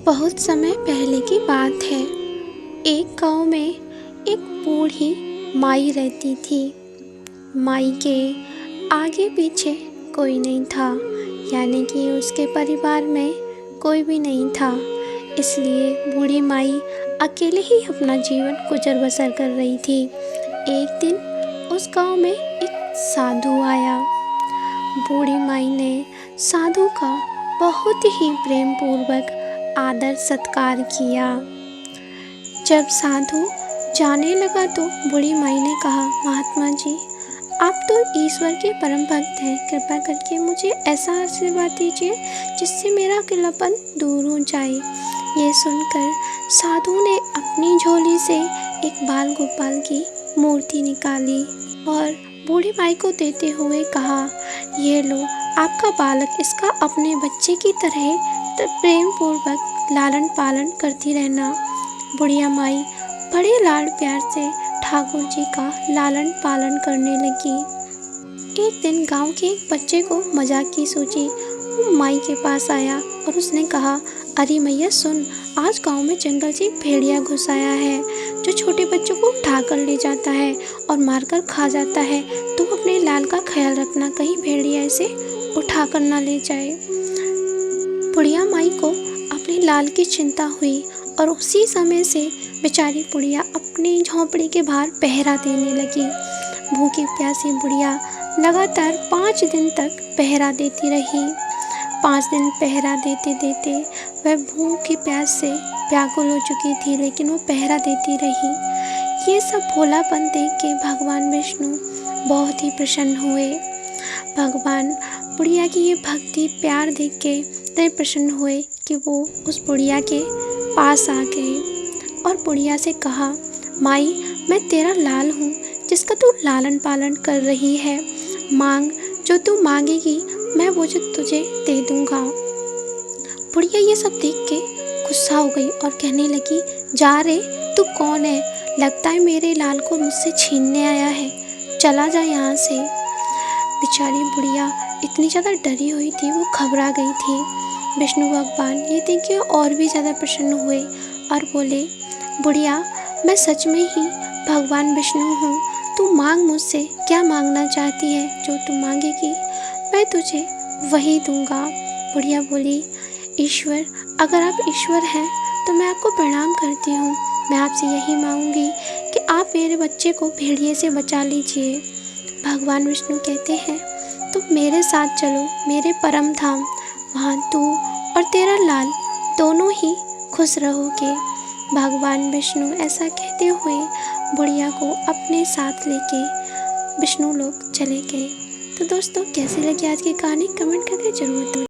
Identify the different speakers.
Speaker 1: बहुत समय पहले की बात है। एक गांव में एक बूढ़ी माई रहती थी। माई के आगे पीछे कोई नहीं था, यानी कि उसके परिवार में कोई भी नहीं था। इसलिए बूढ़ी माई अकेले ही अपना जीवन गुजर बसर कर रही थी। एक दिन उस गांव में एक साधु आया। बूढ़ी माई ने साधु का बहुत ही प्रेम पूर्वक आदर सत्कार किया। जब साधु जाने लगा तो बूढ़ी माई ने कहा, महात्मा जी, आप तो ईश्वर के परम भक्त हैं, कृपा करके मुझे ऐसा आशीर्वाद दीजिए जिससे मेरा अकेलापन दूर हो जाए। ये सुनकर साधु ने अपनी झोली से एक बाल गोपाल की मूर्ति निकाली और बूढ़ी माई को देते हुए कहा, ये लो आपका बालक, इसका अपने बच्चे की तरह प्रेम पूर्वक लालन पालन करती रहना। बुढ़िया माई बड़े लाड प्यार से ठाकुर जी का लालन पालन करने लगी। एक दिन गांव के एक बच्चे को मजाक की सूझी। वो माई के पास आया और उसने कहा, अरे मैया सुन, आज गांव में जंगल से एक भेड़िया घुस आया है जो छोटे बच्चों को उठा कर ले जाता है और मारकर खा जाता है। तू अपने लाल का ख्याल रखना, कहीं भेड़िया इसे उठा कर ना ले जाए। बुढ़िया माई को अपने लाल की चिंता हुई और उसी समय से बेचारी बुढ़िया अपनी झोंपड़ी के बाहर पहरा देने लगी। भूखी प्यासी बुढ़िया लगातार 5 दिन तक पहरा देती रही। 5 दिन पहरा देते देते वह भूख की प्यास से व्याकुल हो चुकी थी, लेकिन वो पहरा देती रही। ये सब भोलापन देख के भगवान विष्णु बहुत ही प्रसन्न हुए। भगवान बुढ़िया की ये भक्ति प्यार देख के इतने प्रसन्न हुए कि वो उस बुढ़िया के पास आ गए और बुढ़िया से कहा, माई, मैं तेरा लाल हूँ जिसका तू लालन पालन कर रही है। मांग, जो तू मांगेगी मैं वो जो तुझे दे दूँगा। बुढ़िया ये सब देख के गुस्सा हो गई और कहने लगी, जा रे, तू कौन है? लगता है मेरे लाल को मुझसे छीनने आया है, चला जा यहाँ से। बेचारी बुढ़िया इतनी ज़्यादा डरी हुई थी, वो घबरा गई थी। विष्णु भगवान ये देख के और भी ज़्यादा प्रसन्न हुए और बोले, बुढ़िया, मैं सच में ही भगवान विष्णु हूँ, तू मांग मुझसे, क्या मांगना चाहती है? जो तू मांगेगी मैं तुझे वही दूंगा। बुढ़िया बोली, ईश्वर, अगर आप ईश्वर हैं तो मैं आपको प्रणाम करती हूँ। मैं आपसे यही मांगूंगी कि आप मेरे बच्चे को भेड़िए से बचा लीजिए। भगवान विष्णु कहते हैं, तुम मेरे साथ चलो मेरे परम धाम, वहाँ तू और तेरा लाल दोनों ही खुश रहोगे। भगवान विष्णु ऐसा कहते हुए बुढ़िया को अपने साथ लेके विष्णु लोक चले गए। तो दोस्तों, कैसी लगी आज की कहानी कमेंट करके जरूर दो।